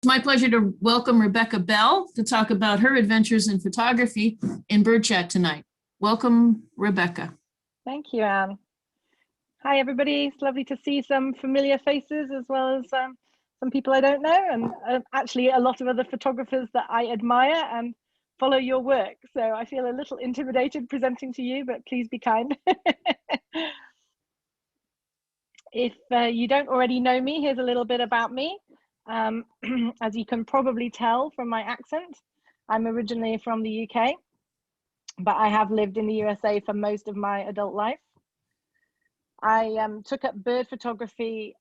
It's my pleasure to welcome Rebecca Bell to talk about her adventures in photography in Bird Chat tonight. Welcome, Rebecca. Thank you, Anne. Hi, everybody. It's lovely to see some familiar faces as well as some people I don't know, and actually a lot of other photographers that I admire and follow your work. So I feel a little intimidated presenting to you, but please be kind. If you don't already know me, here's a little bit about me. As you can probably tell from my accent, I'm originally from the UK, but I have lived in the USA for most of my adult life. I took up bird photography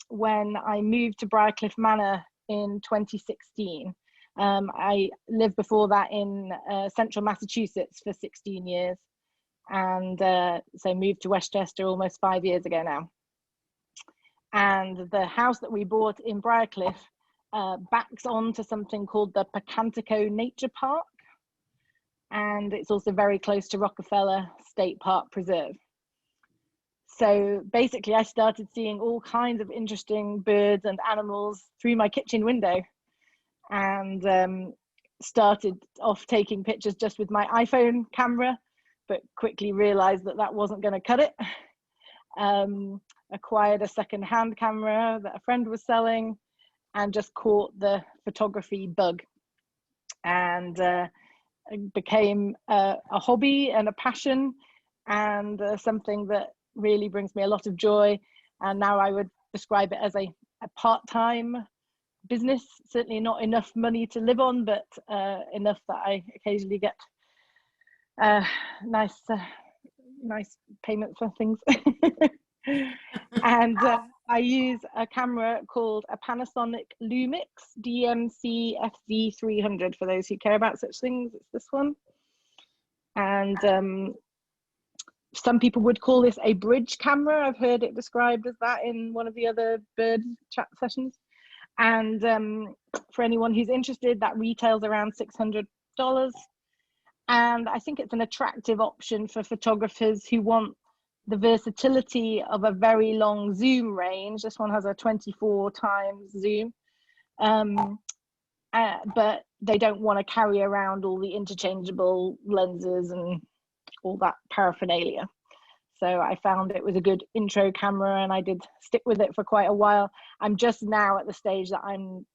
when I moved to Briarcliff Manor in 2016. I lived before that in central Massachusetts for 16 years, and so moved to Westchester almost 5 years ago now. And the house that we bought in Briarcliff backs on to something called the Pocantico Nature Park, and it's also very close to Rockefeller State Park Preserve. So basically I started seeing all kinds of interesting birds and animals through my kitchen window, and started off taking pictures just with my iPhone camera, but quickly realized that that wasn't going to cut it. Acquired a second-hand camera that a friend was selling and just caught the photography bug, and it became a hobby and a passion, and something that really brings me a lot of joy. And now I would describe it as a part-time business, certainly not enough money to live on, but enough that I occasionally get nice payment for things. And I use a camera called a Panasonic Lumix DMC FZ300 for those who care about such things. It's this one. And some people would call this a bridge camera. I've heard it described as that in one of the other bird chat sessions. And for anyone who's interested, that retails around $600. And I think it's an attractive option for photographers who want the versatility of a very long zoom range. This one has a 24 times zoom, but they don't want to carry around all the interchangeable lenses and all that paraphernalia. So I found it was a good intro camera, and I did stick with it for quite a while. I'm just now at the stage that I'm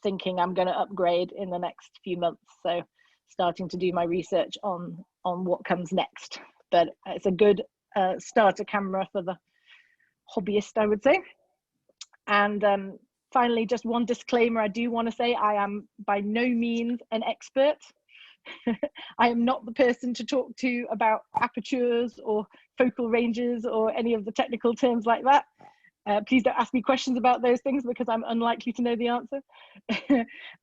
thinking I'm going to upgrade in the next few months. So starting to do my research on what comes next, but it's a good starter camera for the hobbyist, I would say. And finally, just one disclaimer I do want to say: I am by no means an expert. I am not the person to talk to about apertures or focal ranges or any of the technical terms like that. Please don't ask me questions about those things because I'm unlikely to know the answer.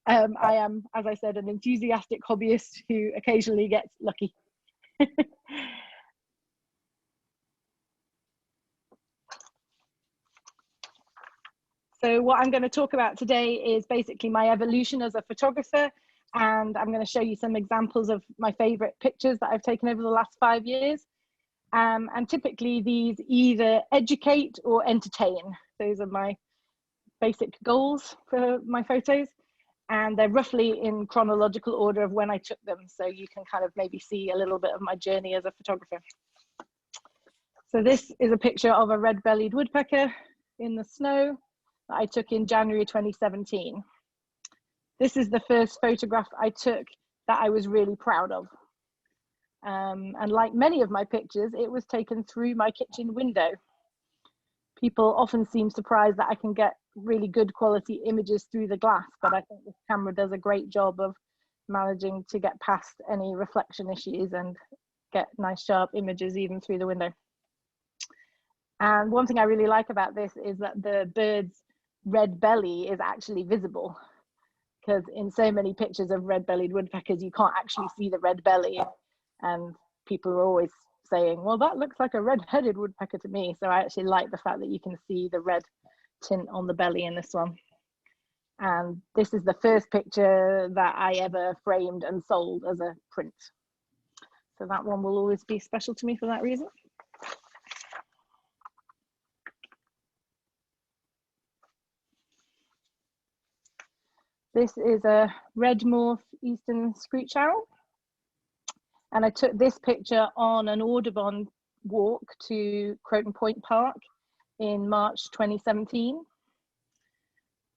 I am, as I said, an enthusiastic hobbyist who occasionally gets lucky. So what I'm going to talk about today is basically my evolution as a photographer, and I'm going to show you some examples of my favorite pictures that I've taken over the last 5 years. And typically these either educate or entertain. Those are my basic goals for my photos, and they're roughly in chronological order of when I took them, so you can kind of maybe see a little bit of my journey as a photographer. So this is a picture of a red-bellied woodpecker in the snow that I took in January 2017. This is the first photograph I took that I was really proud of. And like many of my pictures, it was taken through my kitchen window. People often seem surprised that I can get really good quality images through the glass, but I think this camera does a great job of managing to get past any reflection issues and get nice sharp images even through the window. And one thing I really like about this is that the bird's red belly is actually visible, because in so many pictures of red-bellied woodpeckers you can't actually see the red belly, and people are always saying, well, that looks like a red-headed woodpecker to me. So I actually like the fact that you can see the red tint on the belly in this one. And this is the first picture that I ever framed and sold as a print, so that one will always be special to me for that reason. This is a red morph eastern screech owl. And I took this picture on an Audubon walk to Croton Point Park in March 2017.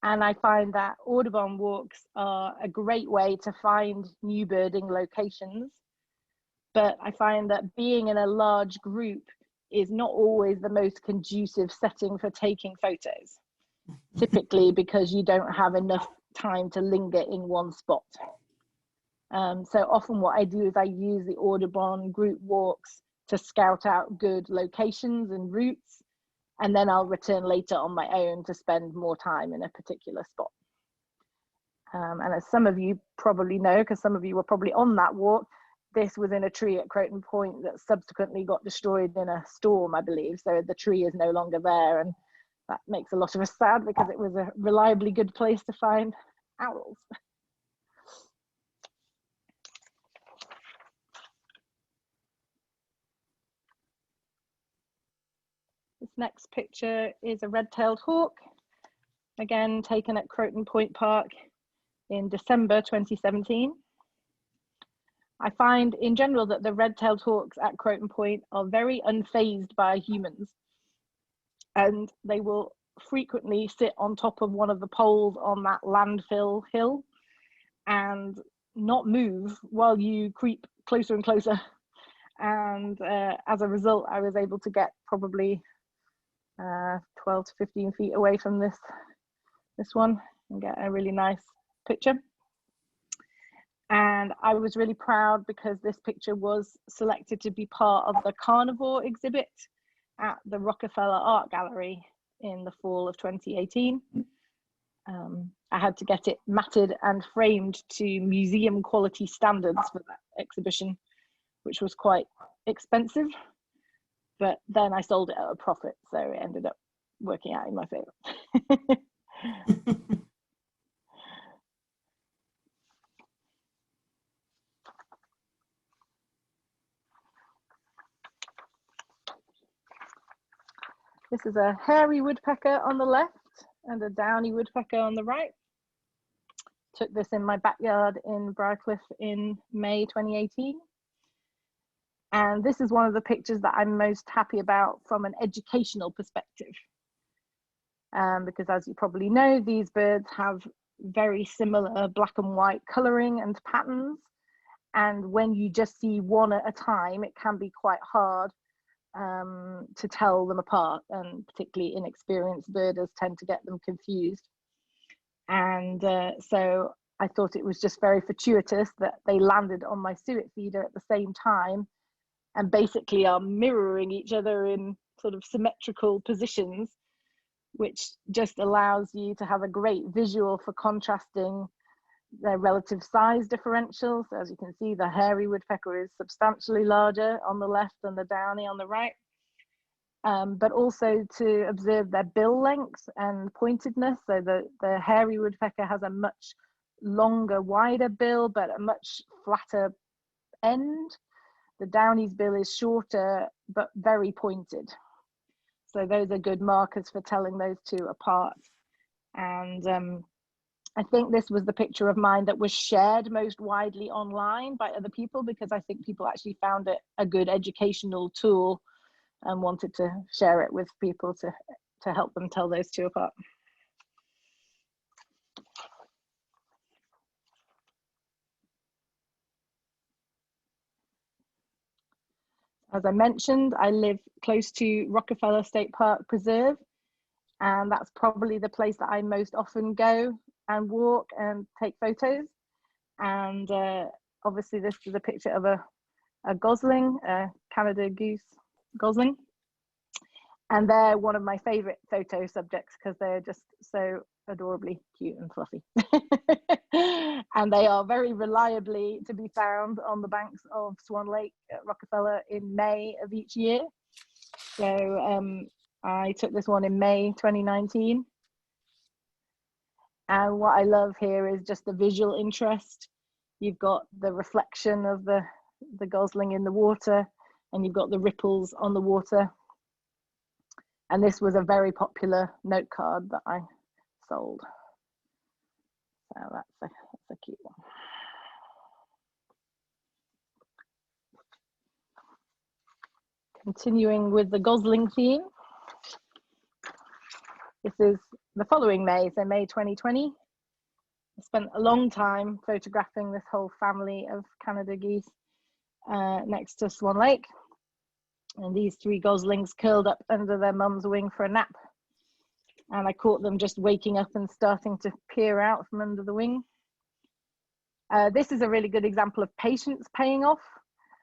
And I find that Audubon walks are a great way to find new birding locations. But I find that being in a large group is not always the most conducive setting for taking photos, typically because you don't have enough time to linger in one spot. So often what I do is I use the Audubon group walks to scout out good locations and routes, and then I'll return later on my own to spend more time in a particular spot. And as some of you probably know, because some of you were probably on that walk, this was in a tree at Croton Point that subsequently got destroyed in a storm, I believe. So the tree is no longer there, and that makes a lot of us sad because it was a reliably good place to find owls. This next picture is a red-tailed hawk, again taken at Croton Point Park in December 2017. I find in general that the red-tailed hawks at Croton Point are very unfazed by humans, and they will frequently sit on top of one of the poles on that landfill hill and not move while you creep closer and closer. And as a result, I was able to get probably 12 to 15 feet away from this one and get a really nice picture. And I was really proud because this picture was selected to be part of the carnivore exhibit at the Rockefeller Art Gallery in the fall of 2018. I had to get it matted and framed to museum quality standards for that exhibition, which was quite expensive, but then I sold it at a profit, so it ended up working out in my favor. This is a hairy woodpecker on the left and a downy woodpecker on the right. Took this in my backyard in Briarcliff in May 2018. And this is one of the pictures that I'm most happy about from an educational perspective. Because as you probably know, these birds have very similar black and white coloring and patterns. And when you just see one at a time, it can be quite hard to tell them apart, and particularly inexperienced birders tend to get them confused. And so I thought it was just very fortuitous that they landed on my suet feeder at the same time and basically are mirroring each other in sort of symmetrical positions, which just allows you to have a great visual for contrasting their relative size differentials. So as you can see, the hairy woodpecker is substantially larger on the left than the downy on the right. But also to observe their bill length and pointedness. So the hairy woodpecker has a much longer, wider bill, but a much flatter end. The downy's bill is shorter, but very pointed. So those are good markers for telling those two apart. And I think this was the picture of mine that was shared most widely online by other people, because I think people actually found it a good educational tool and wanted to share it with people to help them tell those two apart. As I mentioned, I live close to Rockefeller State Park Preserve, and that's probably the place that I most often go and walk and take photos. And obviously this is a picture of a gosling, a Canada goose gosling. And they're one of my favorite photo subjects because they're just so adorably cute and fluffy. And they are very reliably to be found on the banks of Swan Lake at Rockefeller in May of each year. So I took this one in May 2019. And what I love here is just the visual interest. You've got the reflection of the gosling in the water, and you've got the ripples on the water. And this was a very popular note card that I sold. Oh, that's a cute one. Continuing with the gosling theme, this is the following May, so May 2020. I spent a long time photographing this whole family of Canada geese next to Swan Lake. And these 3 goslings curled up under their mum's wing for a nap. And I caught them just waking up and starting to peer out from under the wing. This is a really good example of patience paying off.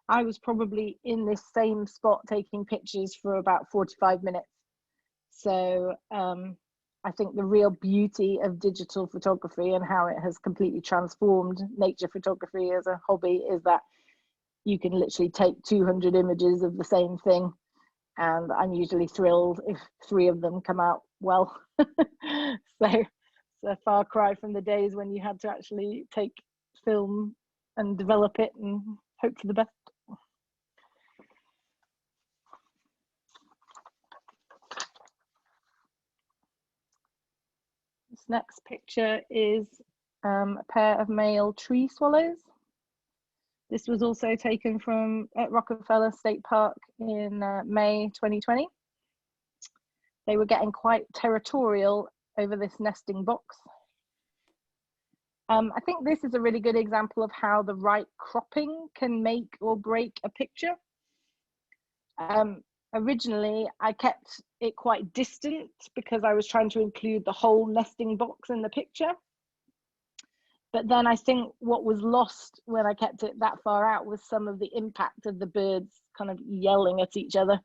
I was probably in this same spot taking pictures for about 45 minutes. So I think the real beauty of digital photography and how it has completely transformed nature photography as a hobby is that you can literally take 200 images of the same thing, and I'm usually thrilled if 3 of them come out well. So it's a far cry from the days when you had to actually take film and develop it and hope for the best. This next picture is a pair of male tree swallows. This was also taken at Rockefeller State Park in May 2020. They were getting quite territorial over this nesting box. I think this is a really good example of how the right cropping can make or break a picture. Originally, I kept it quite distant because I was trying to include the whole nesting box in the picture. But then I think what was lost when I kept it that far out was some of the impact of the birds kind of yelling at each other.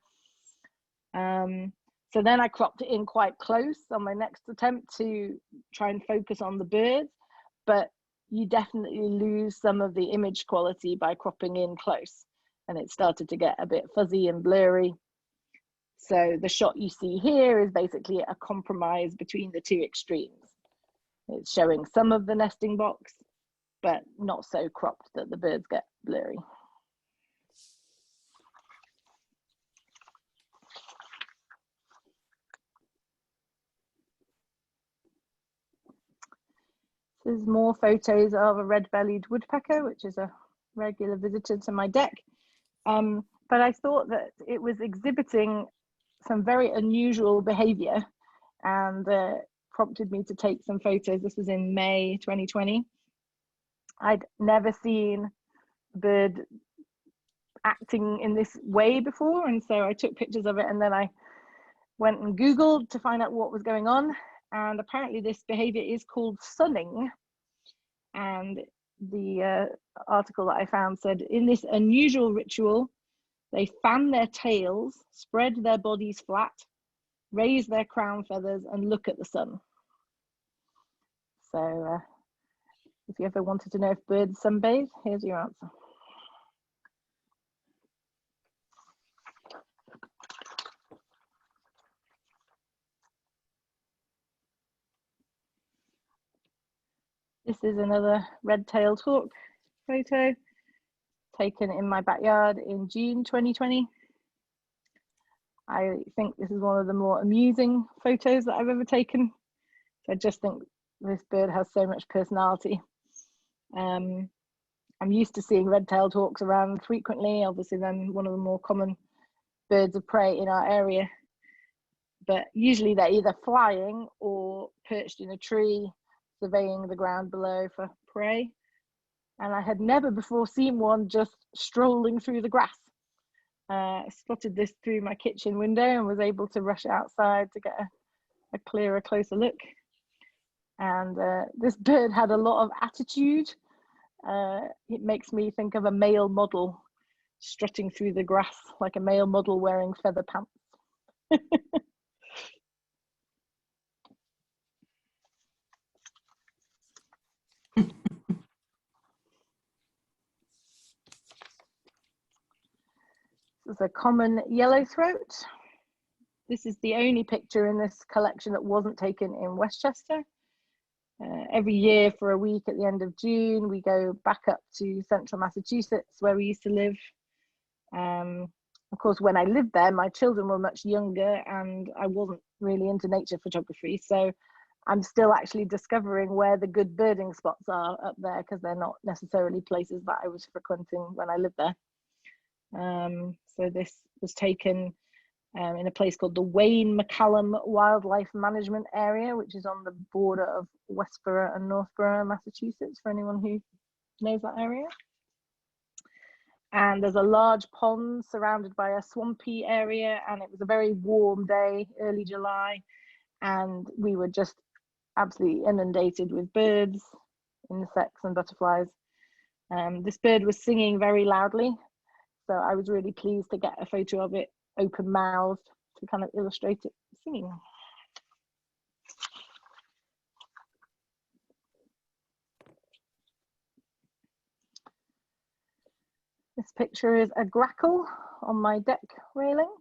So then I cropped it in quite close on my next attempt to try and focus on the birds, but you definitely lose some of the image quality by cropping in close, and it started to get a bit fuzzy and blurry. So the shot you see here is basically a compromise between the 2 extremes. It's showing some of the nesting box, but not so cropped that the birds get blurry. This is more photos of a red-bellied woodpecker, which is a regular visitor to my deck. But I thought that it was exhibiting some very unusual behavior and prompted me to take some photos. This was in May 2020. I'd never seen a bird acting in this way before, and so I took pictures of it, and then I went and Googled to find out what was going on. And apparently this behavior is called sunning. And the article that I found said, in this unusual ritual, they fan their tails, spread their bodies flat, raise their crown feathers, and look at the sun. So if you ever wanted to know if birds sunbathe, here's your answer. This is another red-tailed hawk photo taken in my backyard in June 2020. I think this is one of the more amusing photos that I've ever taken. I just think this bird has so much personality. I'm used to seeing red-tailed hawks around frequently. Obviously, they're one of the more common birds of prey in our area. But usually they're either flying or perched in a tree, surveying the ground below for prey. And I had never before seen one just strolling through the grass. I spotted this through my kitchen window and was able to rush outside to get a clearer, closer look. And this bird had a lot of attitude. It makes me think of a male model strutting through the grass like a male model wearing feather pants. This is a common yellowthroat. This is the only picture in this collection that wasn't taken in Westchester. Every year for a week at the end of June, we go back up to central Massachusetts where we used to live. Of course, when I lived there, my children were much younger and I wasn't really into nature photography. So I'm still actually discovering where the good birding spots are up there, because they're not necessarily places that I was frequenting when I lived there. So this was taken in a place called the Wayne McCallum Wildlife Management Area, which is on the border of Westborough and Northborough, Massachusetts, for anyone who knows that area. And there's a large pond surrounded by a swampy area, and it was a very warm day, early July, and we were just absolutely inundated with birds, insects and butterflies. This bird was singing very loudly, so I was really pleased to get a photo of it open-mouthed to kind of illustrate it singing. This picture is a grackle on my deck railing.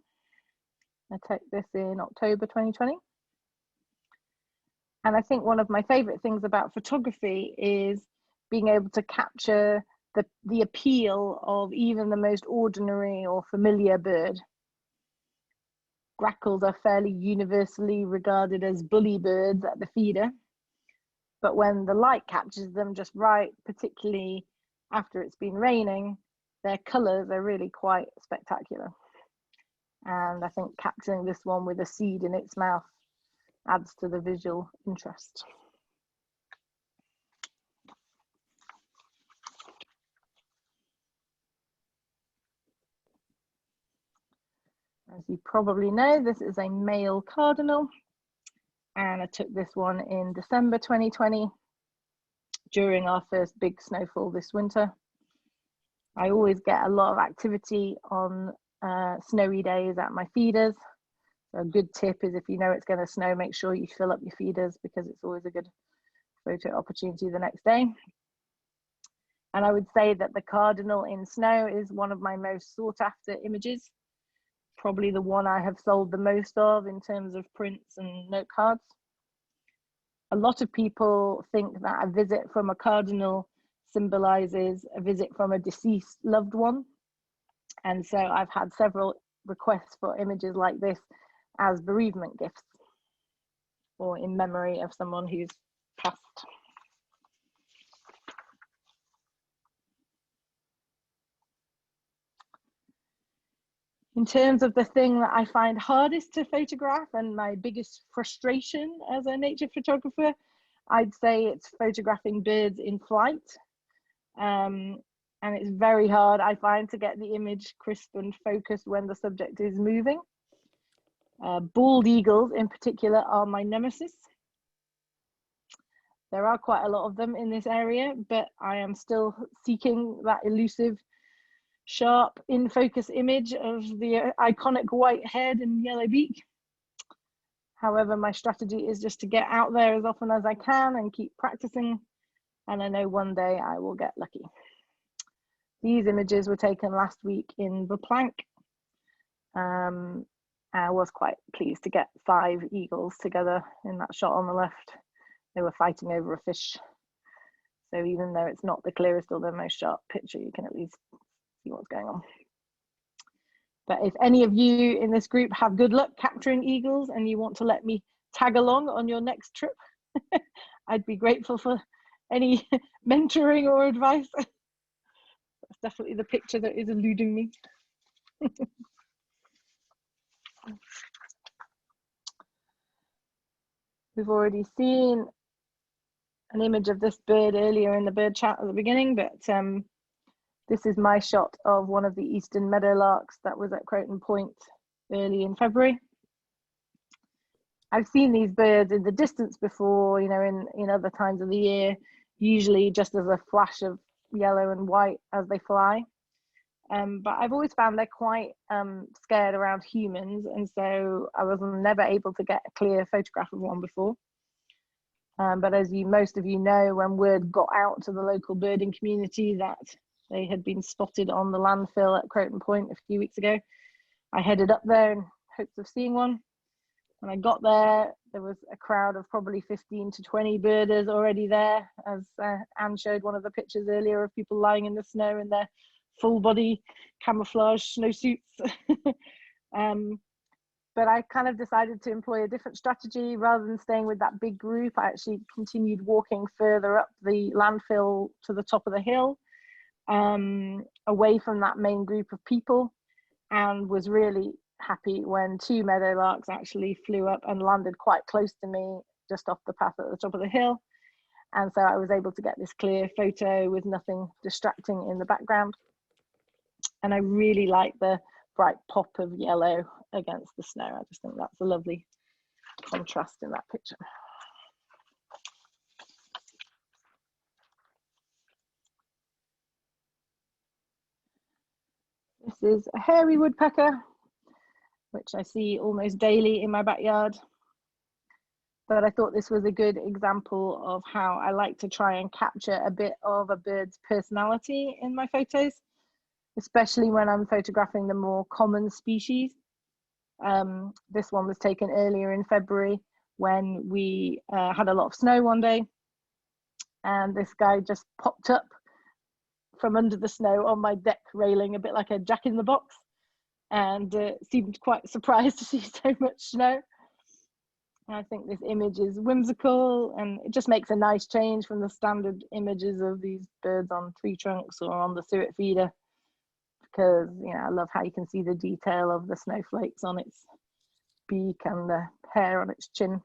I took this in October 2020. And I think one of my favorite things about photography is being able to capture the appeal of even the most ordinary or familiar bird. Grackles are fairly universally regarded as bully birds at the feeder, but when the light captures them just right, particularly after it's been raining, their colours are really quite spectacular. And I think capturing this one with a seed in its mouth adds to the visual interest. As you probably know, this is a male cardinal, and I took this one in December 2020 during our first big snowfall this winter. I always get a lot of activity on snowy days at my feeders. So a good tip is, if you know it's going to snow, make sure you fill up your feeders, because it's always a good photo opportunity the next day. And I would say that the cardinal in snow is one of my most sought after images, probably the one I have sold the most of in terms of prints and note cards. A lot of people think that a visit from a cardinal symbolizes a visit from a deceased loved one. And so I've had several requests for images like this as bereavement gifts, or in memory of someone who's passed. In terms of the thing that I find hardest to photograph and my biggest frustration as a nature photographer, I'd say it's photographing birds in flight. And it's very hard, I find, to get the image crisp and focused when the subject is moving. Bald eagles in particular are my nemesis. There are quite a lot of them in this area, but I am still seeking that elusive, sharp, in focus image of the iconic white head and yellow beak. However, my strategy is just to get out there as often as I can and keep practicing, and I know one day I will get lucky. These images were taken last week in the plank. I was quite pleased to get 5 eagles together in that shot on the left. They were fighting over a fish. So even though it's not the clearest or the most sharp picture, you can at least see what's going on. But if any of you in this group have good luck capturing eagles and you want to let me tag along on your next trip, I'd be grateful for any mentoring or advice. That's definitely the picture that is eluding me. We've already seen an image of this bird earlier in the bird chat at the beginning, but this is my shot of one of the eastern meadowlarks that was at Croton Point early in February. I've seen these birds in the distance before, you know, in other times of the year, usually just as a flash of yellow and white as they fly. But I've always found they're quite scared around humans, and so I was never able to get a clear photograph of one before. But as most of you know, when word got out to the local birding community that they had been spotted on the landfill at Croton Point a few weeks ago, I headed up there in hopes of seeing one. When I got there, there was a crowd of probably 15 to 20 birders already there, as Anne showed one of the pictures earlier of people lying in the snow in their full body camouflage snowsuits. but I kind of decided to employ a different strategy. Rather than staying with that big group, I actually continued walking further up the landfill to the top of the hill, away from that main group of people, and was really happy when 2 meadowlarks actually flew up and landed quite close to me, just off the path at the top of the hill. And so I was able to get this clear photo with nothing distracting in the background. And I really like the bright pop of yellow against the snow. I just think that's a lovely contrast in that picture. This is a hairy woodpecker, which I see almost daily in my backyard. But I thought this was a good example of how I like to try and capture a bit of a bird's personality in my photos, especially when I'm photographing the more common species. This one was taken earlier in February when we had a lot of snow one day, and this guy just popped up from under the snow on my deck railing, a bit like a jack in the box, and seemed quite surprised to see so much snow. I think this image is whimsical, and it just makes a nice change from the standard images of these birds on tree trunks or on the suet feeder, because, you know, I love how you can see the detail of the snowflakes on its beak and the hair on its chin.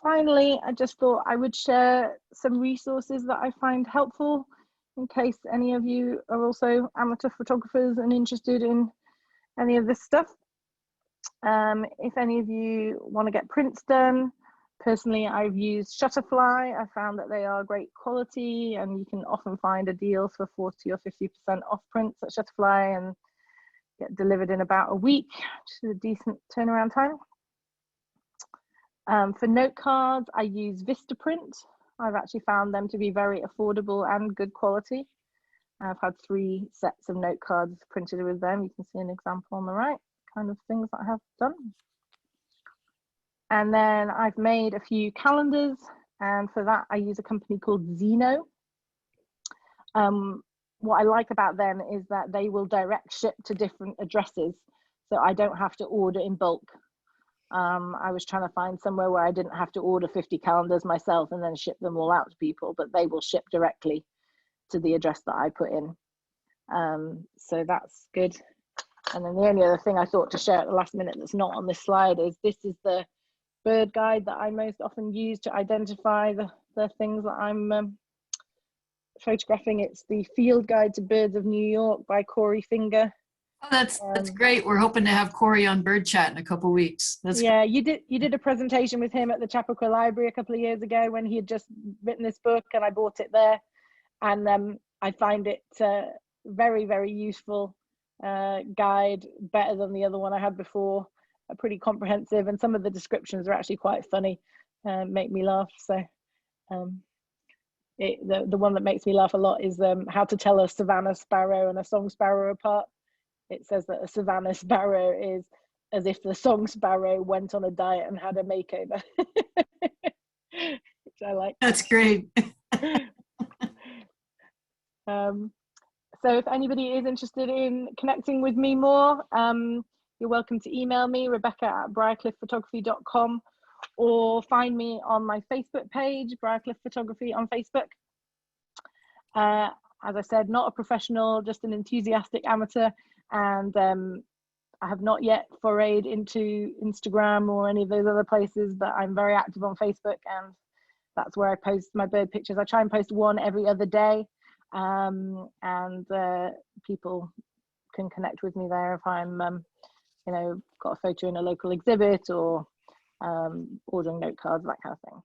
Finally, I just thought I would share some resources that I find helpful in case any of you are also amateur photographers and interested in any of this stuff. If any of you want to get prints done, personally, I've used Shutterfly. I found that they are great quality, and you can often find a deal for 40 or 50% off prints at Shutterfly and get delivered in about a week, which is a decent turnaround time. For note cards, I use Vistaprint. I've actually found them to be very affordable and good quality. I've had 3 sets of note cards printed with them. You can see an example on the right, kind of things that I have done. And then I've made a few calendars, and for that I use a company called Zeno. What I like about them is that they will direct ship to different addresses, so I don't have to order in bulk. I was trying to find somewhere where I didn't have to order 50 calendars myself and then ship them all out to people, but they will ship directly to the address that I put in. So that's good. And then the only other thing I thought to share at the last minute that's not on this slide is this is the bird guide that I most often use to identify the things that I'm photographing. It's the Field Guide to Birds of New York by Corey Finger. Oh, that's great. We're hoping to have Corey on Bird Chat in a couple of weeks. That's yeah, great. You did a presentation with him at the Chappaqua Library a couple of years ago when he had just written this book, and I bought it there. And I find it very, very useful guide, better than the other one I had before. Pretty comprehensive, and some of the descriptions are actually quite funny, make me laugh. So the one that makes me laugh a lot is how to tell a savanna sparrow and a song sparrow apart. It says that a savanna sparrow is as if the song sparrow went on a diet and had a makeover, which I like. That's great. So if anybody is interested in connecting with me more, you're welcome to email me, rebecca@briarcliffphotography.com, or find me on my Facebook page, Briarcliff Photography on Facebook. As I said, not a professional, just an enthusiastic amateur, and I have not yet forayed into Instagram or any of those other places, but I'm very active on Facebook, and that's where I post my bird pictures. I try and post one every other day, and people can connect with me there if I'm you know, got a photo in a local exhibit or ordering note cards, that kind of thing.